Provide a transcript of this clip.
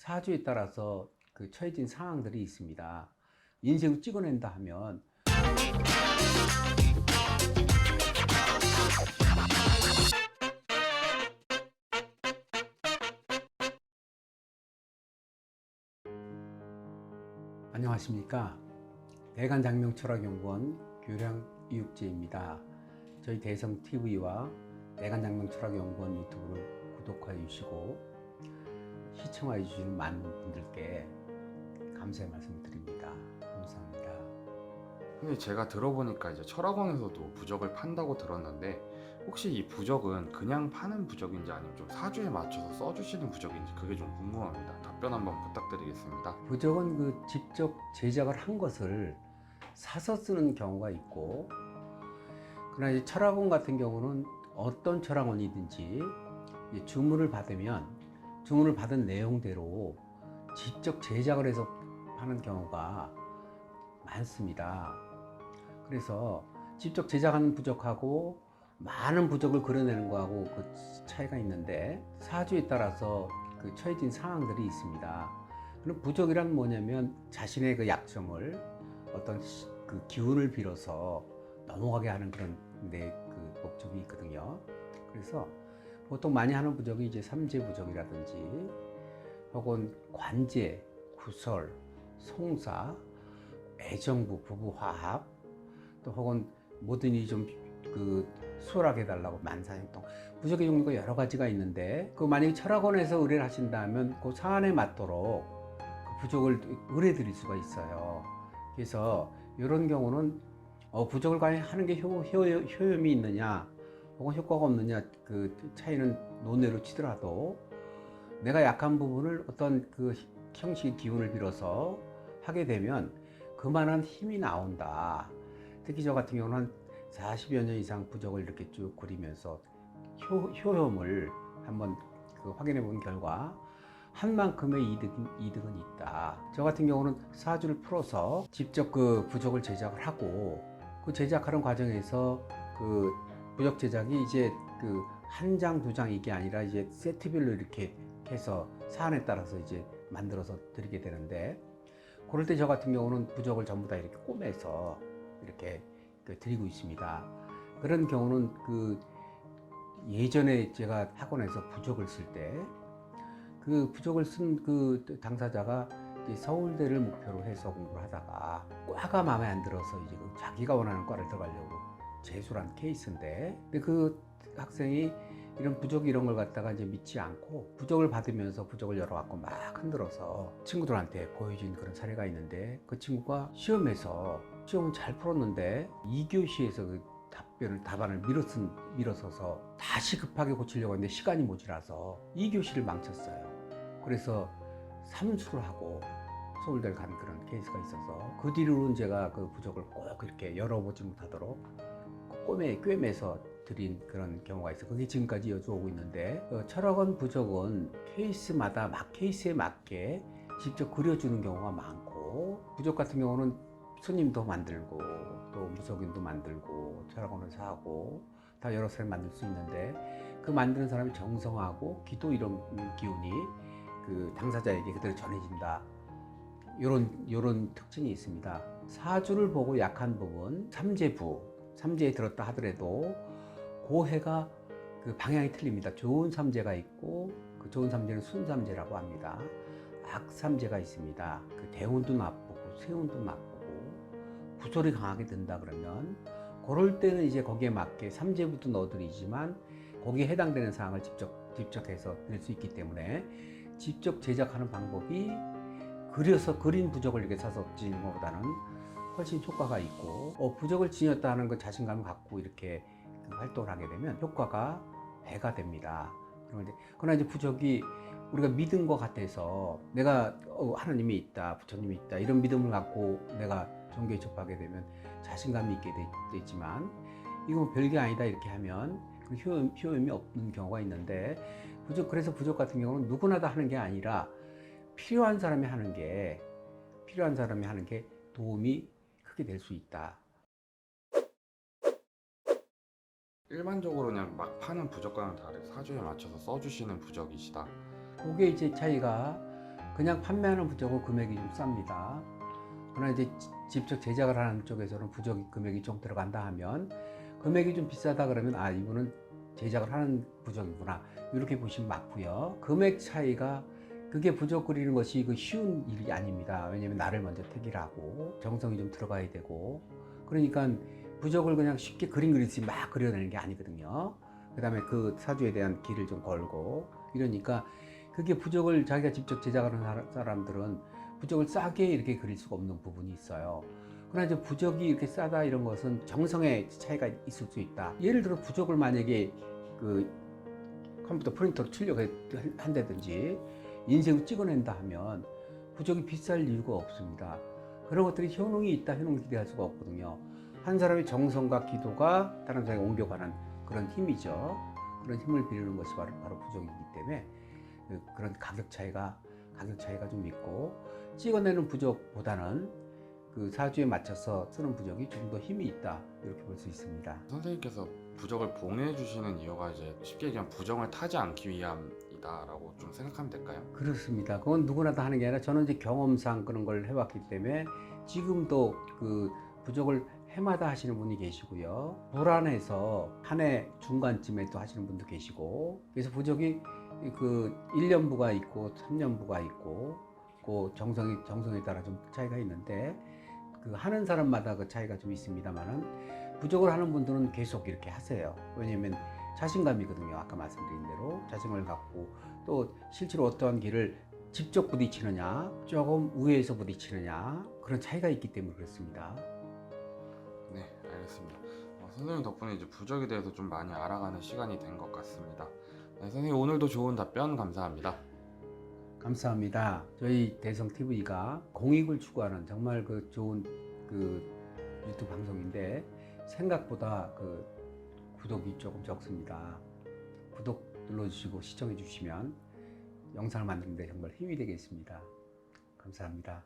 사주에 따라서 그 처해진 상황들이 있습니다. 인생을 찍어낸다 하면 안녕하십니까. 내간장명철학연구원 교량이육재입니다. 저희 대성TV와 내간장명철학연구원 유튜브를 구독하여 주시고 시청하여 주시는 많은 분들께 감사의 말씀 드립니다. 감사합니다. 근데 제가 들어보니까 이제 철학원에서도 부적을 판다고 들었는데, 혹시 이 부적은 그냥 파는 부적인지 아니면 좀 사주에 맞춰서 써주시는 부적인지 그게 좀 궁금합니다. 답변 한번 부탁드리겠습니다. 부적은 그 직접 제작을 한 것을 사서 쓰는 경우가 있고, 그러나 이 철학원 같은 경우는 어떤 철학원이든지 주문을 받으면 주문을 받은 내용대로 직접 제작을 해서 하는 경우가 많습니다. 그래서 직접 제작하는 부적하고 많은 부적을 그려내는 거하고 그 차이가 있는데, 사주에 따라서 그 처해진 상황들이 있습니다. 그럼 부적이란 뭐냐면 자신의 그 약점을 어떤 그 기운을 빌어서 넘어가게 하는 그런 그 목적이 있거든요. 그래서 보통 많이 하는 부적이 이제 삼재 부적이라든지 혹은 관재, 구설, 송사, 애정부, 부부 화합, 또 혹은 모든 일이 좀 그 수월하게 해달라고 만사형통, 부적의 종류가 여러 가지가 있는데, 그 만약에 철학원에서 의뢰를 하신다면 그 사안에 맞도록 그 부적을 의뢰 드릴 수가 있어요. 그래서 이런 경우는 부적을 과연 하는 게 효험이 있느냐 혹은 효과가 없느냐, 그 차이는 논외로 치더라도 내가 약한 부분을 어떤 그 형식의 기운을 빌어서 하게 되면 그만한 힘이 나온다. 특히 저 같은 경우는 40여 년 이상 부적을 이렇게 쭉 그리면서 효험을 한번 그 확인해 본 결과 한 만큼의 이득은 있다. 저 같은 경우는 사주를 풀어서 직접 그 부적을 제작을 하고, 그 제작하는 과정에서 그 부적 제작이 이제 그 한 장, 두 장 이게 아니라 이제 세트별로 이렇게 해서 사안에 따라서 이제 만들어서 드리게 되는데, 그럴 때 저 같은 경우는 부적을 전부 다 이렇게 꼬매서 이렇게 드리고 있습니다. 그런 경우는 그 예전에 제가 학원에서 부적을 쓸 때 그 부적을 쓴 그 당사자가 이제 서울대를 목표로 해서 공부를 하다가 과가 마음에 안 들어서 이제 자기가 원하는 과를 들어가려고 재수를 한 케이스인데, 근데 그 학생이 이런 부적 이런 걸 갖다가 이제 믿지 않고 부적을 받으면서 부적을 열어갖고 막 흔들어서 친구들한테 보여준 그런 사례가 있는데, 그 친구가 시험은 잘 풀었는데 2교시에서 그 답안을 밀어서서 다시 급하게 고치려고 했는데 시간이 모자라서 2교시를 망쳤어요. 그래서 삼수를 하고 서울대를 간 그런 케이스가 있어서, 그 뒤로는 제가 그 부적을 꼭 이렇게 열어보지 못하도록 꿰매서 드린 그런 경우가 있어요. 그게 지금까지 이어져오고 있는데, 철학원 부적은 케이스에 맞게 직접 그려주는 경우가 많고, 부적 같은 경우는 스님도 만들고 또 무속인도 만들고 철학원에서 하고 다 여러 사람이 만들 수 있는데, 그 만드는 사람이 정성하고 기도 이런 기운이 그 당사자에게 그대로 전해진다. 요런 특징이 있습니다. 사주를 보고 약한 부분, 삼재에 들었다 하더라도 그 해가 그 방향이 틀립니다. 좋은 삼재가 있고, 그 좋은 삼재는 순삼재라고 합니다. 악삼재가 있습니다. 그 대운도 나쁘고 세운도 나쁘고 구설이 강하게 든다 그러면, 그럴 때는 이제 거기에 맞게 삼재부터 넣어드리지만 거기에 해당되는 사항을 직접 해서 드릴 수 있기 때문에, 직접 제작하는 방법이 그린 부적을 이렇게 사서 지는 것보다는 훨씬 효과가 있고, 부적을 지녔다 하는 그 자신감을 갖고 이렇게 그 활동을 하게 되면 효과가 배가 됩니다. 그러나 이제 부적이 우리가 믿은 것 같아서 내가 하나님이 있다, 부처님이 있다 이런 믿음을 갖고 내가 종교에 접하게 되면 자신감이 있게 되지만, 이건 별게 아니다 이렇게 하면 그 효험이 없는 경우가 있는데, 그래서 부적 같은 경우는 누구나 다 하는 게 아니라 필요한 사람이 하는 게 도움이 크게 될 수 있다. 일반적으로 그냥 막 파는 부적과는 다르게 사주에 맞춰서 써주시는 부적이시다. 그게 이제 차이가 그냥 판매하는 부적은 금액이 좀 쌉니다. 그러나 이제 직접 제작을 하는 쪽에서는 부적 금액이 좀 들어간다 하면 금액이 좀 비싸다 그러면 아 이분은 제작을 하는 부적이구나 이렇게 보시면 맞고요. 금액 차이가 그게 부적 그리는 것이 그 쉬운 일이 아닙니다. 왜냐하면 나를 먼저 택일하고 정성이 좀 들어가야 되고 그러니까 부적을 그냥 쉽게 그림 그리듯이 막 그려내는 게 아니거든요. 그 다음에 그 사주에 대한 길을 좀 걸고 이러니까 그게 부적을 자기가 직접 제작하는 사람들은 부적을 싸게 이렇게 그릴 수가 없는 부분이 있어요. 그러나 이제 부적이 이렇게 싸다 이런 것은 정성의 차이가 있을 수 있다. 예를 들어 부적을 만약에 그 컴퓨터 프린터로 출력을 한다든지 인쇄로 찍어낸다 하면 부적이 비쌀 이유가 없습니다. 그런 것들이 효능이 있다, 효능을 기대할 수가 없거든요. 한 사람의 정성과 기도가 다른 사람에게 옮겨가는 그런 힘이죠. 그런 힘을 빌리는 것이 바로 부적이기 때문에 그런 가격 차이가 좀 있고 찍어내는 부적보다는 그 사주에 맞춰서 쓰는 부적이 좀 더 힘이 있다 이렇게 볼 수 있습니다. 선생님께서 부적을 봉해주시는 이유가 이제 쉽게 얘기하면 부정을 타지 않기 위함이다라고 좀 생각하면 될까요? 그렇습니다. 그건 누구나 다 하는 게 아니라 저는 이제 경험상 그런 걸 해왔기 때문에 지금도 그 부적을 해마다 하시는 분이 계시고요. 불안해서 한 해 중간쯤에 또 하시는 분도 계시고 그래서 부적이 그 1년부가 있고 3년부가 있고 그 정성에 따라 좀 차이가 있는데 그 하는 사람마다 그 차이가 좀 있습니다만은 부적을 하는 분들은 계속 이렇게 하세요. 왜냐하면 자신감이거든요. 아까 말씀드린 대로 자신감을 갖고 또 실제로 어떠한 길을 직접 부딪히느냐 조금 우회해서 부딪히느냐 그런 차이가 있기 때문에 그렇습니다. 네, 알겠습니다. 선생님 덕분에 이제 부적에 대해서 좀 많이 알아가는 시간이 된 것 같습니다. 네, 선생님 오늘도 좋은 답변 감사합니다. 감사합니다. 저희 대성TV가 공익을 추구하는 정말 그 좋은 그 유튜브 방송인데 생각보다 그 구독이 조금 적습니다. 구독 눌러주시고 시청해 주시면 영상을 만드는 데 정말 힘이 되겠습니다. 감사합니다.